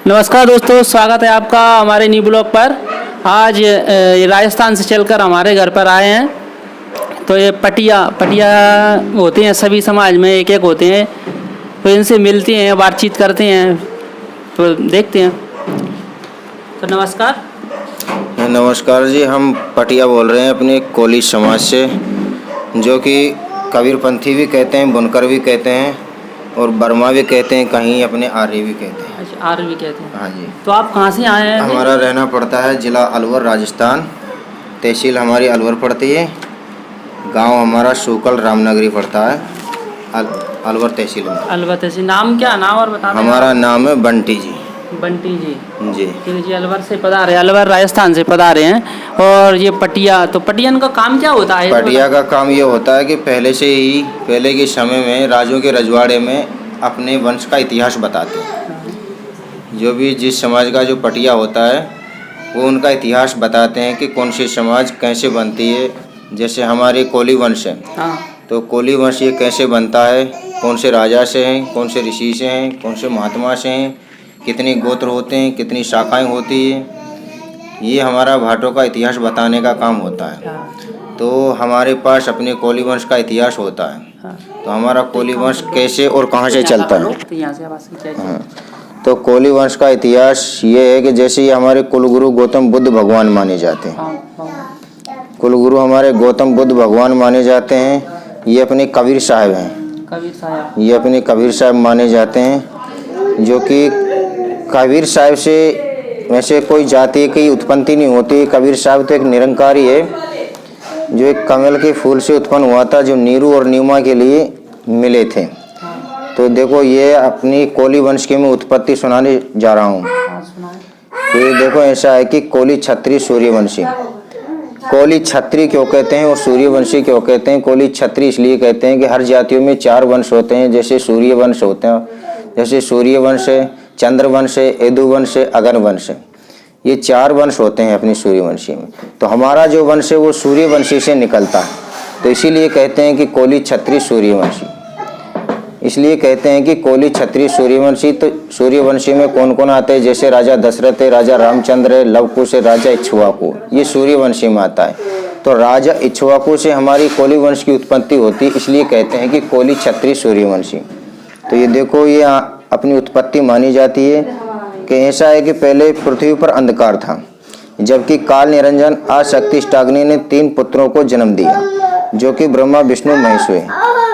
नमस्कार दोस्तों, स्वागत है आपका हमारे न्यू ब्लॉग पर। आज राजस्थान से चलकर हमारे घर पर आए हैं। तो ये पटिया होते हैं, सभी समाज में एक एक होते हैं, तो इनसे मिलते हैं, बातचीत करते हैं, तो देखते हैं। तो नमस्कार। नमस्कार जी, हम पटिया बोल रहे हैं अपने कोली समाज से, जो कि कबीरपंथी भी कहते हैं, बुनकर भी कहते हैं और बर्मा भी कहते हैं, कहीं अपने आर्य भी कहते हैं। अच्छा, आर्य भी कहते हैं। हाँ जी। तो आप कहाँ से आए हैं? हमारा रहना पड़ता है जिला अलवर, राजस्थान। तहसील हमारी अलवर पड़ती है। गांव हमारा सूकल रामनगरी पड़ता है, अलवर तहसील में। अलवर तहसील। नाम क्या? नाम और बता दें। हमारा नाम है बंटी जी। बंटी जी। जी जी, अलवर से पधारे, अलवर राजस्थान से पधारे हैं। और ये पटिया, तो पटियन का काम क्या होता है? पटिया का काम ये होता है कि पहले के समय में राजों के रजवाड़े में अपने वंश का इतिहास बताते हैं। जो भी जिस समाज का जो पटिया होता है वो उनका इतिहास बताते हैं कि कौन सी समाज कैसे बनती है। जैसे हमारे कोली वंश है, हाँ। तो कोली वंश ये कैसे बनता है, कौन से राजा से हैं, कौन से ऋषि से हैं, कौन से महात्मा से हैं, कितने गोत्र होते हैं, कितनी शाखाएं होती है, ये हमारा भाटों का इतिहास बताने का काम होता है। तो हमारे पास अपने कोली वंश का इतिहास होता है। तो हमारा कोली वंश कैसे और कहाँ से चलता है। हाँ, तो कोली वंश का इतिहास ये है कि जैसे ये हमारे कुलगुरु गौतम बुद्ध भगवान माने जाते हैं। कुलगुरु हमारे गौतम बुद्ध भगवान माने जाते हैं। ये अपने कबीर साहब हैं। ये अपने कबीर साहब माने जाते हैं, जो कि कबीर साहब से वैसे कोई जाति की उत्पत्ति नहीं होती। कबीर साहब तो एक निरंकारी है, जो एक कमल के फूल से उत्पन्न हुआ था, जो नीरू और नीमा के लिए मिले थे। तो देखो, ये अपनी कोली वंश की मैं उत्पत्ति सुनाने जा रहा हूँ। ये देखो, ऐसा है कि कोली क्षत्रिय सूर्यवंशी। कोली क्षत्रिय क्यों कहते हैं और सूर्यवंशी क्यों कहते हैं? कोली क्षत्रिय इसलिए कहते हैं कि हर जातियों में 4 वंश होते हैं। जैसे सूर्यवंश होते हैं, जैसे सूर्यवंश है, चंद्रवंश है, यदुवंश है, अगनवंश है। ये 4 वंश होते हैं अपनी सूर्यवंशी में। तो हमारा जो वंश है वो सूर्यवंशी से निकलता है। तो इसीलिए कहते हैं कि कोली क्षत्रिय सूर्यवंशी। इसलिए कहते हैं कि कोली क्षत्रिय सूर्यवंशी। तो सूर्यवंशी में कौन कौन आते हैं? जैसे राजा दशरथ है, राजा रामचंद्र है, लवकुश है, राजा इक्ष्वाकु, ये सूर्यवंशी में आता है। तो राजा इक्ष्वाकु से हमारी कोली वंश की उत्पत्ति होती है, इसलिए कहते हैं कि कोली क्षत्रिय सूर्यवंशी। तो ये देखो, ये अपनी उत्पत्ति मानी जाती है कि ऐसा है कि पहले पृथ्वी पर अंधकार था, जबकि काल निरंजन आदिशक्ति अष्टाग्नि ने 3 पुत्रों को जन्म दिया, जो कि ब्रह्मा विष्णु महेश हुए।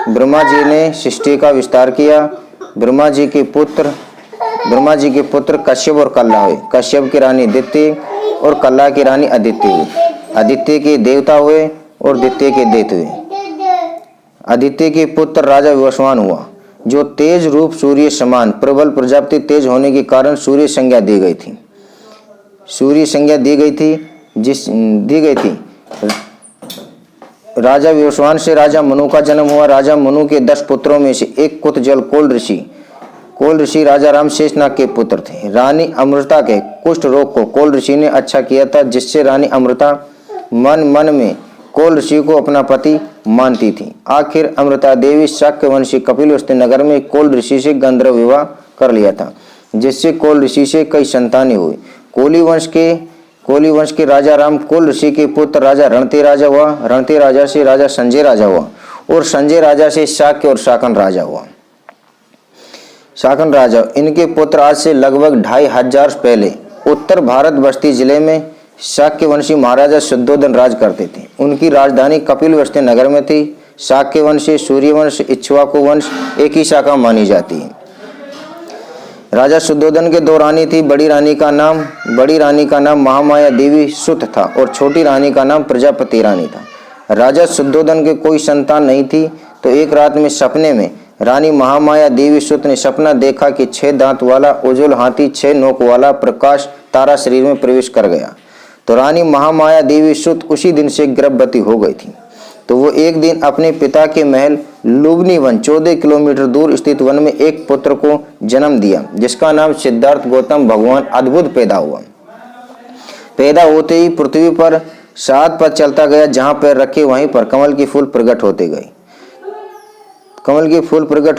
ब्रह्मा जी ने सृष्टि का विस्तार किया। ब्रह्मा जी के पुत्र कश्यप और कल्ला हुए। कश्यप की रानी दित्य और कल्ला की रानी अदिति हुई। अदिति के देवता हुए और दित्य के दैत्य हुए। अदिति के पुत्र राजा विवस्वान हुआ, जो तेज रूप सूर्य समान प्रबल प्रजापति तेज होने के कारण सूर्य संज्ञा दी गई थी। राजा विवस्वान से राजा मनु का जन्म हुआ। राजा मनु के 10 पुत्रों में से एक कुतजल कोल ऋषि राजा राम शेषनाग के पुत्र थे। रानी अमृता के कुष्ठ रोग को कोल ऋषि ने अच्छा किया था, जिससे रानी अमृता मन में कोल ऋषि को अपना पति मानती थी। आखिर अमृता देवी शाक्य वंशी कपिलवस्तु नगर में कोल ऋषि से गंधर्व विवाह कर लिया था, जिससे कोल ऋषि से कई संतानें हुई। कोली वंश के राजा राम कोल ऋषि के पुत्र राजा रणते राजा हुआ। रणते राजा से राजा संजय राजा हुआ और संजय राजा से शाक्य और शाकन राजा हुआ। शाकन राजा, इनके पुत्र आज से लगभग 2500 पहले उत्तर भारत बस्ती जिले में शाक्य वंशी महाराजा शुद्धोधन राज करते थे। उनकी राजधानी कपिलवस्तु नगर में थी। शाक्य वंश, सूर्यवंश, इक्ष्वाकु वंश एक ही शाखा मानी जाती है। राजा शुद्धोधन के 2 रानी थी। बड़ी रानी का नाम महामाया देवी सुत था और छोटी रानी का नाम प्रजापति रानी था। राजा शुद्धोधन के कोई संतान नहीं थी। तो एक रात में सपने में रानी महामाया देवी सुत ने सपना देखा कि 6 दांत वाला उज्ज्वल हाथी 6 नोक वाला प्रकाश तारा शरीर में प्रवेश कर गया। तो रानी महामाया देवी सुत उसी दिन से गर्भवती हो गई थी। तो वो एक दिन अपने पिता के महल लुबनी वन 14 किलोमीटर दूर स्थित वन में एक पुत्र को जन्म दिया, जिसका नाम सिद्धार्थ गौतम भगवान अद्भुत पैदा हुआ। पैदा होते ही पृथ्वी पर 7 पद चलता गया। जहां पैर रखे वहीं पर कमल के फूल प्रकट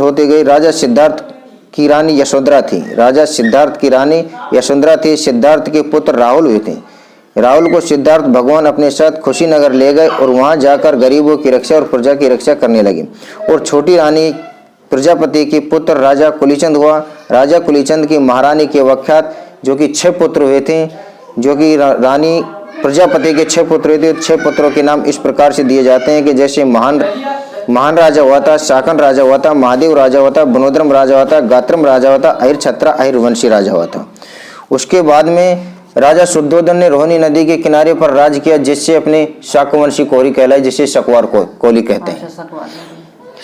होते गए। राजा सिद्धार्थ की रानी यशोधरा थी। राजा सिद्धार्थ की रानी यशोधरा थी। सिद्धार्थ के पुत्र राहुल हुए थे। राहुल को सिद्धार्थ भगवान अपने साथ खुशीनगर ले गए और वहां जाकर गरीबों की रक्षा और प्रजा की रक्षा करने लगे। और छोटी रानी प्रजापति के पुत्र राजा कुलीचंद हुआ। राजा कुलीचंद की महारानी के वख्यात जो कि 6 पुत्र हुए थे, जो कि रानी प्रजापति के 6 पुत्र हुए थे। 6 पुत्रों के नाम इस प्रकार से दिए जाते हैं कि जैसे महान राजा हुआ था, शाकन राजा हुआ था, महादेव राजा हुआ था, बनोद्रम राजा हुआ था, गात्रम राजा हुआ था, अहिर छत्रा अहिर वंशी राजा हुआ था। उसके बाद में राजा शुद्धोधन ने रोहिणी नदी के किनारे पर राज किया, जिससे अपने शाकवंशी कोली कहलाए, जिसे शकवार कोली कहते हैं।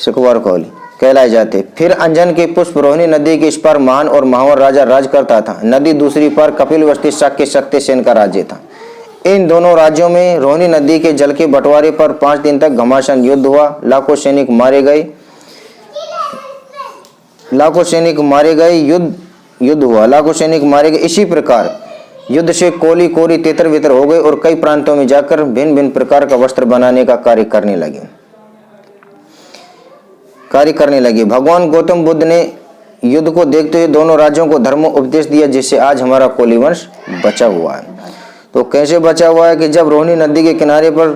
शकवार कोली कहलाए जाते। फिर अंजन के पुष्प रोहिणी नदी के इस पार महान और महावर राजा राज करता था। नदी दूसरी पार कपिलवस्ती शाक्य सत्यसेन का राज्य था। इन दोनों राज्यों में रोहिणी नदी के जल के बंटवारे पर 5 दिन तक घमासान युद्ध हुआ। लाखों सैनिक मारे गए, युद्ध हुआ, लाखों सैनिक मारे गए। इसी प्रकार युद्ध से कोली कोरी तितर बितर हो गए और कई प्रांतों में जाकर भिन्न भिन्न प्रकार का वस्त्र बनाने का कार्य करने लगे। भगवान गौतम बुद्ध ने युद्ध को देखते हुए दोनों राज्यों को धर्म उपदेश दिया, जिससे आज हमारा कोली वंश बचा हुआ है। तो कैसे बचा हुआ है कि जब रोहिणी नदी के किनारे पर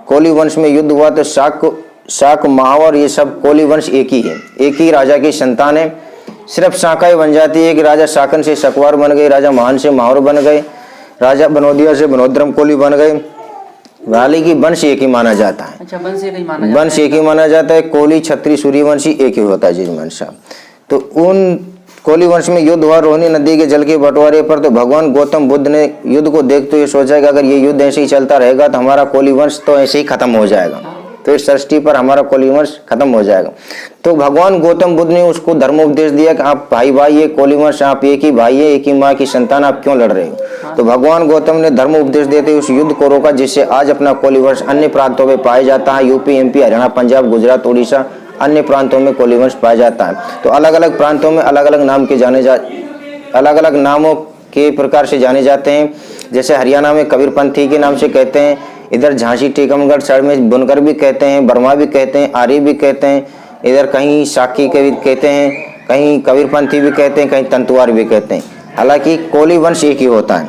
कोली वंश में युद्ध हुआ तो शाक महावर ये सब कोली वंश एक ही है, एक ही राजा की संतान है। सिर्फ शाखाएं बन जाती है कि राजा शाकन से शकवार बन गए, राजा महान से महावर बन गए, राजा बनोदिया से बनोद्रम कोली बन गए। हालांकि वंश एक ही माना जाता है। अच्छा, वंश एक ही माना जाता है। कोली क्षत्रिय सूर्यवंशी एक ही होता है जजमान साहब। तो उन कोली वंश में युद्ध हुआ रोहिणी नदी के जल के बंटवारे पर। तो भगवान गौतम बुद्ध ने युद्ध को देखते हुए सोचा कि अगर ये युद्ध ऐसे ही चलता रहेगा तो हमारा कोली वंश तो ऐसे ही खत्म हो जाएगा, तो इस सृष्टि पर हमारा कोली वंश खत्म हो जाएगा। तो भगवान गौतम बुद्ध ने उसको धर्म उपदेश दिया कि आप भाई ये कोली वंश, आप एक ही भाई है, एक ही माँ की संतान, आप क्यों लड़ रहे हो। तो भगवान गौतम ने धर्म उपदेश देते उस युद्ध को रोका, जिससे आज अपना कोली वंश अन्य प्रांतों में पाया जाता है। यूपी, एमपी, हरियाणा, पंजाब, गुजरात, उड़ीसा अन्य प्रांतों में कोली वंश पाया जाता है। तो अलग अलग प्रांतों में अलग अलग नामों के प्रकार से जाने जाते हैं। जैसे हरियाणा में कबीरपंथी के नाम से कहते हैं, इधर झांसी टीकमगढ़ साइड में बुनकर भी कहते हैं, बर्मा भी कहते हैं, आर्य भी कहते हैं, इधर कहीं साकी के भी कहते हैं, कहीं कबीरपंथी भी कहते हैं, कहीं तंतुवार भी कहते हैं। हालांकि कोली वंश एक ही होता है।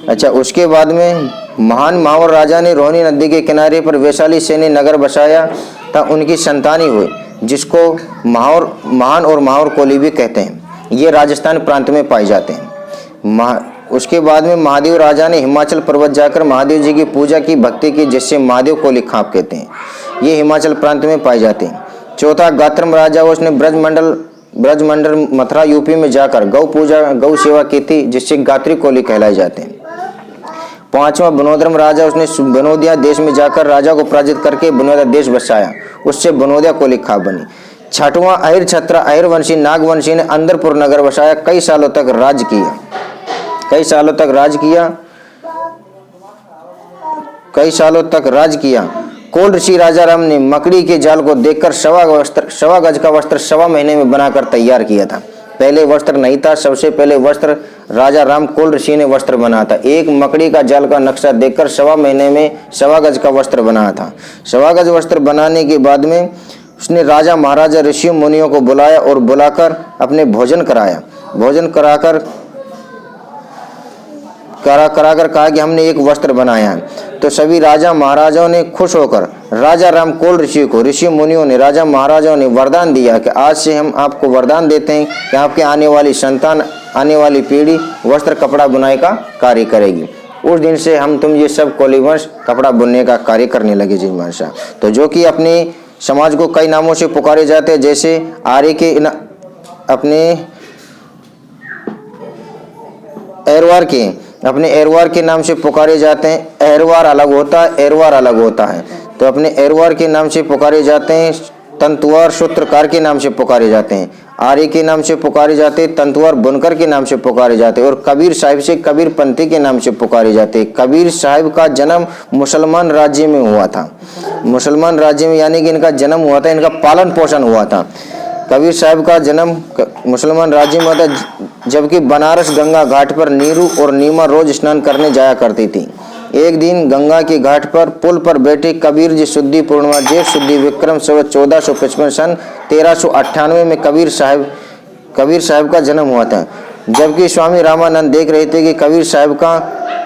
अच्छा, उसके बाद में महान महावर राजा ने रोहिणी नदी के किनारे पर वैशाली सैन्य नगर बसाया था। उनकी संतान ही हुई, जिसको महान और महावर कोली भी कहते हैं। ये राजस्थान प्रांत में पाए जाते हैं। उसके बाद में महादेव राजा ने हिमाचल पर्वत जाकर महादेव जी की पूजा की, भक्ति की, जिससे महादेव कोली खाप कहते हैं। ये हिमाचल प्रांत में पाए जाते हैं। चौथा गात्रम राजा, उसने ब्रजमंडल मथुरा यूपी में जाकर गौ पूजा गौ सेवा की थी, जिससे गात्री कोली कहलाए जाते हैं। 5वां बनोद्रम राजा, उसने बनोदिया देश में जाकर राजा को पराजित करके बनोदिया देश बसाया, उससे बनोदिया कोली खाप बनी। 6वां अहिर छत्रा अहिर वंशी नागवंशी ने अंदरपुर नगर बसाया, कई सालों तक राज किया। कोल ऋषि राजा राम ने मकड़ी के जाल को देखकर 1.25 गज का वस्त्र 1.25 महीने में बनाकर तैयार किया था। पहले वस्त्र नहीं था, सबसे पहले वस्त्र राजा राम कोल ऋषि ने वस्त्र बनाया था। एक मकड़ी का जाल का नक्शा देखकर 1.25 महीने में 1.25 गज का वस्त्र बनाया था। 1.25 गज वस्त्र बनाने के बाद में उसने राजा महाराजा ऋषियों मुनियों को बुलाया और बुलाकर अपने भोजन कराकर कहा कि हमने एक वस्त्र बनाया है। तो सभी राजा महाराजाओं ने खुश होकर राजा राम कोल ऋषि मुनियों ने राजा महाराजाओं ने वरदान दिया कि आज से हम आपको वरदान देते हैं कि आपके आने वाली संतान, आने वाली पीढ़ी वस्त्र कपड़ा बुनाई का कार्य करेगी। उस दिन से हम तुम ये सब कोली वंश कपड़ा बुनने का कार्य करने लगे जी माशा। तो जो कि अपने समाज को कई नामों से पुकारे जाते हैं, जैसे आर्य के अपने एरवार के नाम से पुकारे जाते हैं। एरवार अलग होता है, एरवार अलग होता है। तो अपने एरवार के नाम से पुकारे जाते हैं। तंतुवार सूत्रकार के नाम से पुकारे जाते हैं, आर्य के नाम से पुकारे जाते हैं, तंतुवार बुनकर के नाम से पुकारे जाते हैं और कबीर साहिब से कबीरपंथी के नाम से पुकारे जाते हैं। कबीर साहिब का जन्म मुसलमान राज्य में हुआ था, मुसलमान राज्य में, यानी कि इनका जन्म हुआ था, इनका पालन पोषण हुआ था। कबीर साहिब का जन्म मुसलमान राज्य में हुआ था, जबकि बनारस गंगा घाट पर नीरू और नीमा रोज स्नान करने जाया करती थी। एक दिन गंगा के घाट पर पुल पर बैठे कबीर जी शुद्धि पूर्णिमा जेठ शुद्धि विक्रम संवत 1455 सन 1398 में कबीर साहब का जन्म हुआ था। जबकि स्वामी रामानंद देख रहे थे कि कबीर साहब का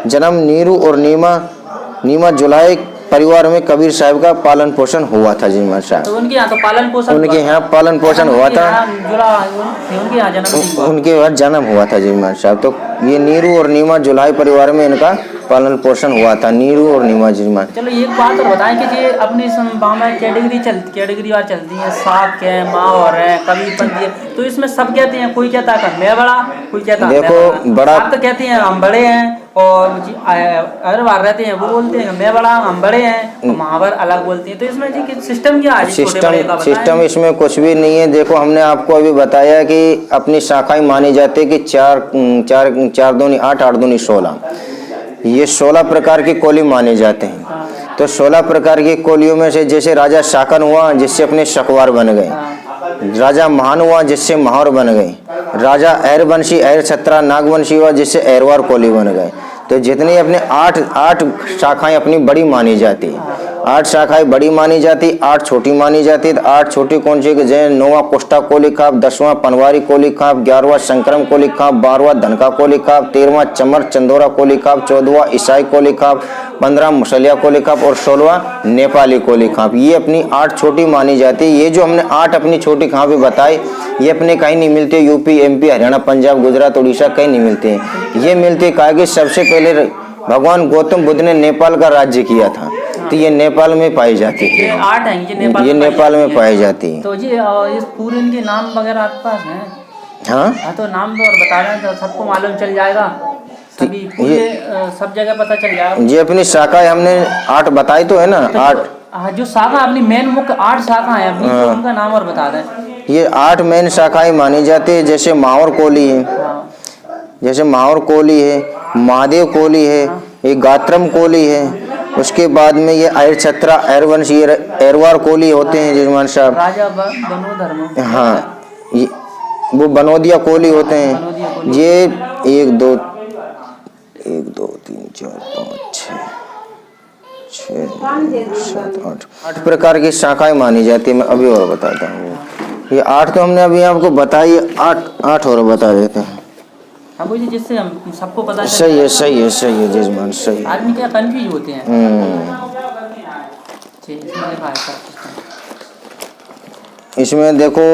जन्म नीरू और नीमा जुलाई परिवार में कबीर साहब का पालन पोषण हुआ था। जी साहब तो उनके यहाँ तो पालन पोषण उनके यहाँ पालन पोषण हुआ था, उनके यहाँ जन्म उनके बाद जन्म हुआ था। जी साहब तो ये नीरू और नीमा जुलाई परिवार में इनका पालन पोषण हुआ था, नीरू और नीमा जी। चलो एक बात और बताएं कि ये अपनी में कैटेगरी वार चलती है, साग के माँ और है कबीर पंथी है, तो इसमें सब कहते हैं, कोई कहता है मैं बड़ा, कोई कहता है देखो बड़ा, आप तो कहते हैं हम बड़े हैं, और अगर बार रहते हैं वो बोलते हैं मैं बड़ा हम बड़े हैं, तो महावर अलग बोलते हैं। तो इसमें जी सिस्टम क्या है? सिस्टम इसमें कुछ भी नहीं है। देखो हमने आपको अभी बताया कि अपनी शाखाएं मानी जाती है कि 4 दूनी 8, 8 दूनी 16, ये 16 प्रकार की कोली माने जाते हैं। तो 16 प्रकार की कोलियों में से जैसे राजा शाकन हुआ जिससे अपने शकवार बन गए, राजा महान हुआ जिससे महावर बन गए, राजा ऐरवंशी ऐर छत्रा नागवंशी हुआ जिससे ऐरवार कोली बन गए। तो जितनी अपने 8 शाखाएं अपनी बड़ी मानी जाती है, 8 शाखाएं बड़ी मानी जाती, 8 छोटी मानी जाती है। 8 छोटी कौन सी? जैसे 9वां कुष्ठा कोली खाप, 10वां पनवारी कोली खाप, 11वां संक्रम कोली खाप, 12वां धनका कोली खाप, 13वां चमर चंदोरा कोली खाप, 14वां ईसाई कोली खाप, 15वां मुसलिया कोली खाप और 16वां नेपाली कोली खाप। ये अपनी 8 छोटी मानी जाती है। ये जो हमने 8 अपनी छोटी खापे बताई, ये अपने कहीं नहीं मिलते। यूपी, एमपी, हरियाणा, पंजाब, गुजरात, उड़ीसा कहीं नहीं मिलते हैं। ये मिलते काहे कि सबसे पहले भगवान गौतम बुद्ध ने नेपाल का राज्य किया था, तो ये नेपाल में पाई जाती है। ये 8 हैं, ये नेपाल में पाई जाती है। तो ये इस पूरे इनके नाम वगैरह आपके पास हैं? हाँ तो नाम और बता रहे हैं तो सबको मालूम चल जाएगा, सभी पूरे सब जगह पता चल जाएगा। ये अपनी शाखाएं हमने 8 बताई तो है ना, 8 जो शाखा अपनी मेन मुख्य 8 शाखा है अपनी, तो उनका नाम और बता दें। ये 8 मेन शाखाएं मानी जाती है। जैसे माहौर कोली है, जैसे माहौर कोली है, महादेव कोली है, ये गात्रम कोली है। उसके बाद में ये ऐर छत्रा ऐरवंश ये ऐरवार कोली होते हैं जजमान साहब। राजा बनोधर्म, हाँ ये वो बनोदिया कोली होते हैं। ये 1 2 3 4 5 6 7 8 प्रकार की शाखाएं मानी जाती है। मैं अभी और बताता हूँ। ये 8 तो हमने अभी आपको बताई, 8 और बता देते हैं। जिससे हम सबको पता सही है जजमान, सही। आदमी क्या कंफ्यूज होते हैं। इसमें देखो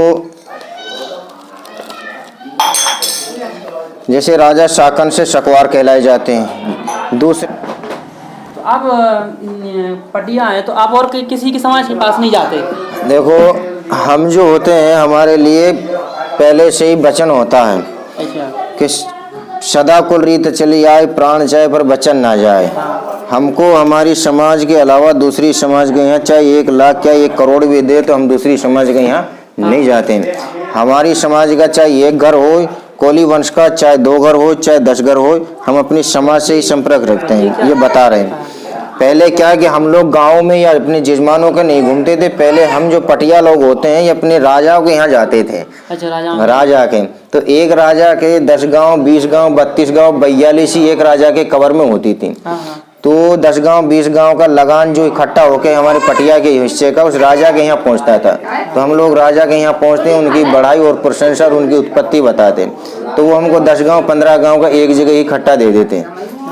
जैसे राजा शाकन से शकवार कहलाए जाते हैं। दूसरे तो आप पटिया है तो आप और किसी के समाज के पास नहीं जाते? देखो हम जो होते हैं हमारे लिए पहले से ही वचन होता है कि सदा कुल रीत चली आए, प्राण जाए पर वचन ना जाए। हमको हमारी समाज के अलावा दूसरी समाज के यहाँ चाहे 1 लाख क्या 1 करोड़ भी दे तो हम दूसरी समाज के यहाँ नहीं जाते। हमारी समाज का चाहे 1 घर हो कोली वंश का, चाहे 2 घर हो चाहे 10 घर हो, हम अपनी समाज से ही संपर्क रखते हैं। ये बता रहे हैं। पहले क्या है कि हम लोग गाँव में या अपने जजमानों के नहीं घूमते थे। पहले हम जो पटिया लोग होते हैं ये अपने राजाओं के यहाँ जाते थे। अच्छा, राजा के तो एक राजा के 10 गांव 20 गांव 32 गांव 42 ही एक राजा के कवर में होती थी। तो 10 गांव 20 गांव का लगान जो इकट्ठा होकर हमारे पटिया के हिस्से का उस राजा के यहाँ पहुँचता था। तो हम लोग राजा के यहाँ पहुँचते हैं, उनकी बढ़ाई और प्रशंसा और उनकी उत्पत्ति बताते। तो वो हमको 10 गांव 15 गांव का एक जगह इकट्ठा दे देते।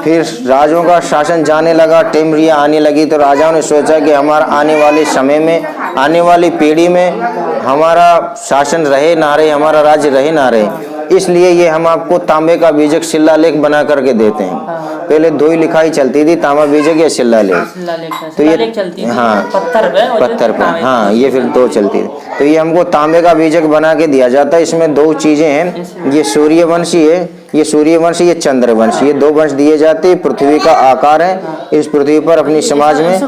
फिर राजाओं का शासन जाने लगा, टेमरिया आने लगी, तो राजाओं ने सोचा कि हमारा आने वाले समय में, आने वाली पीढ़ी में हमारा शासन रहे ना रहे, हमारा राज्य रहे ना रहे, इसलिए ये हम आपको तांबे का बीजक शिलालेख बना करके देते हैं। पहले 2 ही लिखाई चलती थी, तांबा बीजक या शिलालेख। तो ये चलती थी, हाँ पत्थर पे हाँ, ये फिर 2 चलती थी। तो ये हमको तांबे का बीजक बना के दिया जाता है। इसमें 2 चीजें हैं, ये सूर्यवंशी है, ये सूर्यवंश, ये चंद्रवंश, ये 2 वंश दिए जाते हैं। पृथ्वी का आकार है, इस पृथ्वी पर अपनी समाज में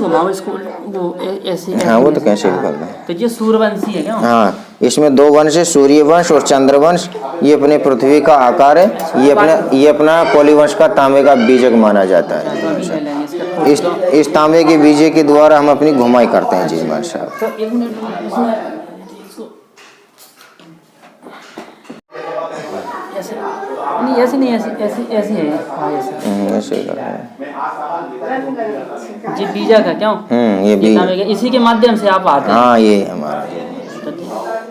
हाँ वो तो कैसे भी करना है। तो ये सूर्यवंशी है क्या? हाँ, इसमें 2 वंश है, सूर्यवंश और चंद्रवंश। ये अपने पृथ्वी का आकार है। ये अपना कोलीवंश का तांबे का बीजक माना जाता है। इस तांबे के बीजे के द्वारा हम अपनी घुमाई करते हैं जजमान साहब। ऐसे नहीं, ऐसी है। हाँ, ऐसे ही करते हैं। जी बीजा का क्यों? ये बीज इसी के माध्यम से आप आते हैं। हाँ, ये हमारा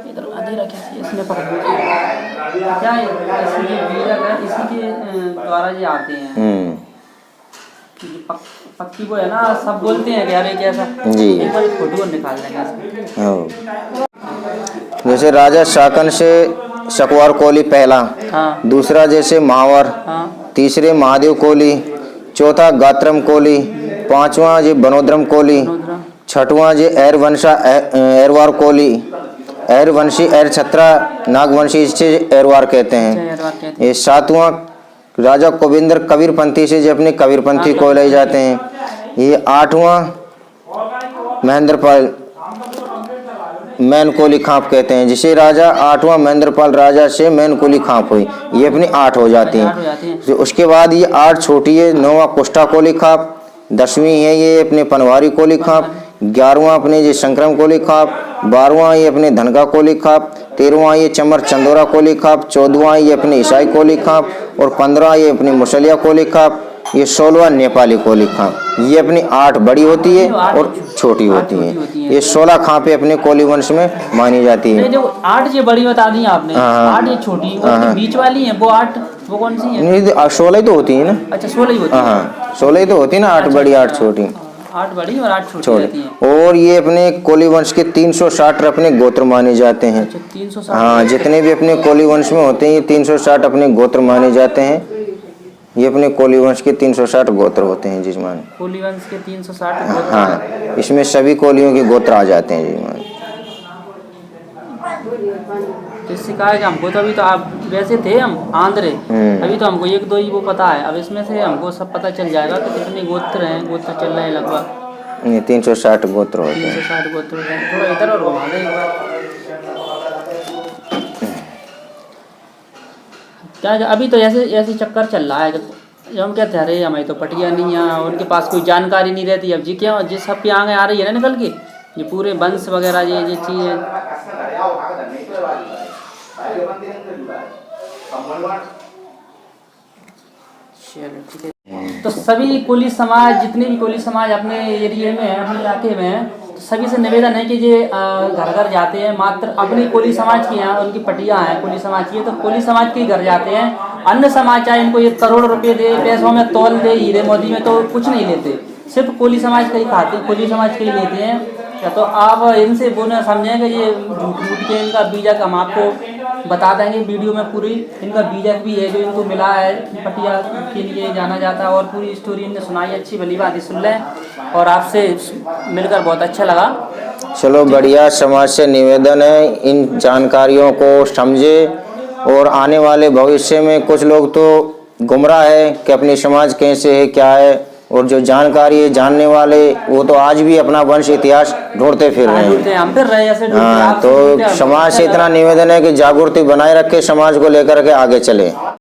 इधर अंधेरा कैसे इसमें पकड़ क्या है, इसी के बीजक है, इसी के द्वारा ये आते हैं। पक्की वो है ना, सब बोलते हैं कि अरे कैसा जी। एक बार फोटो निकाल लेंगे इसमें। हाँ। जैसे राजा शाकन से शकवार कोली पहला, हाँ दूसरा जैसे महावर, हाँ तीसरे महादेव कोली, चौथा गात्रम कोली, पांचवा जी बनोद्रम कोली, नोदरा, छठवां जी एरवंशा एरवार कोली, एरवंशी एर छत्रा नागवंशी से एरवार कहते हैं। अच्छा, कहते हैं। ये सातवां राजा गोविंदर कबीरपंथी से जो अपने कबीरपंथी को ले जाते हैं। ये आठवां महेंद्रपाल मैन कोली खाप कहते हैं, जिसे राजा आठवां महेंद्रपाल राजा से मैन कोली खाप हुई। ये अपनी 8 हो जाती हैं। तो उसके बाद ये 8 छोटी है, 9वां कुष्ठा कोली खाप, 10वीं है ये अपने पनवारी कोली खाप, 11वां अपने ये संक्रम कोली खाप, 12वां ये अपने धनका कोली खाप, 13वां ये चमर चंदोरा कोली खाप, 14वां ये अपने ईसाई कोली खाप और 15वां ये अपनी मुसलिया कोली खाप, ये 16वां नेपाली कोली खाप। ये अपनी 8 बड़ी होती है और छोटी होती है। ये 16 खापे अपने कोली वंश में मानी जाती है। जो 8 ये बड़ी बता दी आपने, 8 ये छोटी, और जो बीच वाली है वो 8 वो कौन सी है? नहीं 16 ही तो होती है ना। अच्छा 16 ही होती है। हाँ 16 ही तो होती है ना, 8 बड़ी 8 छोटी। 8 बड़ी और 8 छोटी रहती हैं। और ये अपने कोली वंश के 360 अपने गोत्र माने जाते हैं। अच्छा 360। हाँ जितने भी अपने कोली वंश में होते हैं ये 360 अपने गोत्र माने जाते हैं। ये अपने कोली वंश के 360 गोत्र होते हैं जिजमान। कोली वंश के 360 गोत्र। हाँ इसमें सभी कोलियों के गोत्र आ जाते हैं जिजमान। इससे कहा है कि हमको तो अभी तो आप वैसे थे हम आंध्र, अभी तो हमको 1-2 ही वो पता है। अब इसमें से हमको सब पता चल जाएगा कि कितने गोत्र हैं, गोत्र चल रहे हैं लगभग। ये 360 गोत्र होते हैं। 360 गोत्र हैं। थोड़ा इधर और घुमा दे एक बार। क्या अभी तो ऐसे चक्कर चल रहा है जब हम कहते हैं अरे हमें तो पटिया नहीं है, उनके पास कोई जानकारी नहीं रहती। अब जी क्या जिस सबके आगे आ रही है ना निकल के, ये पूरे वंश वगैरह ये चीज़ें। चलो ठीक है। तो सभी कोली समाज, जितने भी कोली समाज अपने एरिया में हैं, अपने इलाके में हैं, तो सभी से निवेदन है कि ये घर घर जाते हैं। मात्र अपनी कोली समाज की यहाँ उनकी पटिया हैं कोली समाज की, तो कोली समाज के घर जाते हैं। अन्य समाज चाहे इनको ये करोड़ रुपए दे, पैसों में तोल दे, हीरे मोती में, तो कुछ नहीं लेते। सिर्फ कोली समाज का ही खाते, कोली समाज के ही लेते हैं। या तो आप इनसे बोलना समझें कि ये झूठ के इनका बीजक हम आपको बता देंगे वीडियो में। पूरी इनका बीजक भी है जो इनको मिला है, पटिया के लिए जाना जाता है, और पूरी स्टोरी इनने सुनाई। अच्छी भली बात सुन लें, और आपसे मिलकर बहुत अच्छा लगा। चलो बढ़िया। समाज से निवेदन है इन जानकारियों को समझे, और आने वाले भविष्य में कुछ लोग तो गुमराह है कि अपनी समाज कैसे है क्या है, और जो जानकारी है जानने वाले वो तो आज भी अपना वंश इतिहास ढूंढते फिर रहे हैं। हम फिर रहे ऐसे। हाँ तो समाज से इतना निवेदन है कि जागृति बनाए रखे, समाज को लेकर के आगे चले।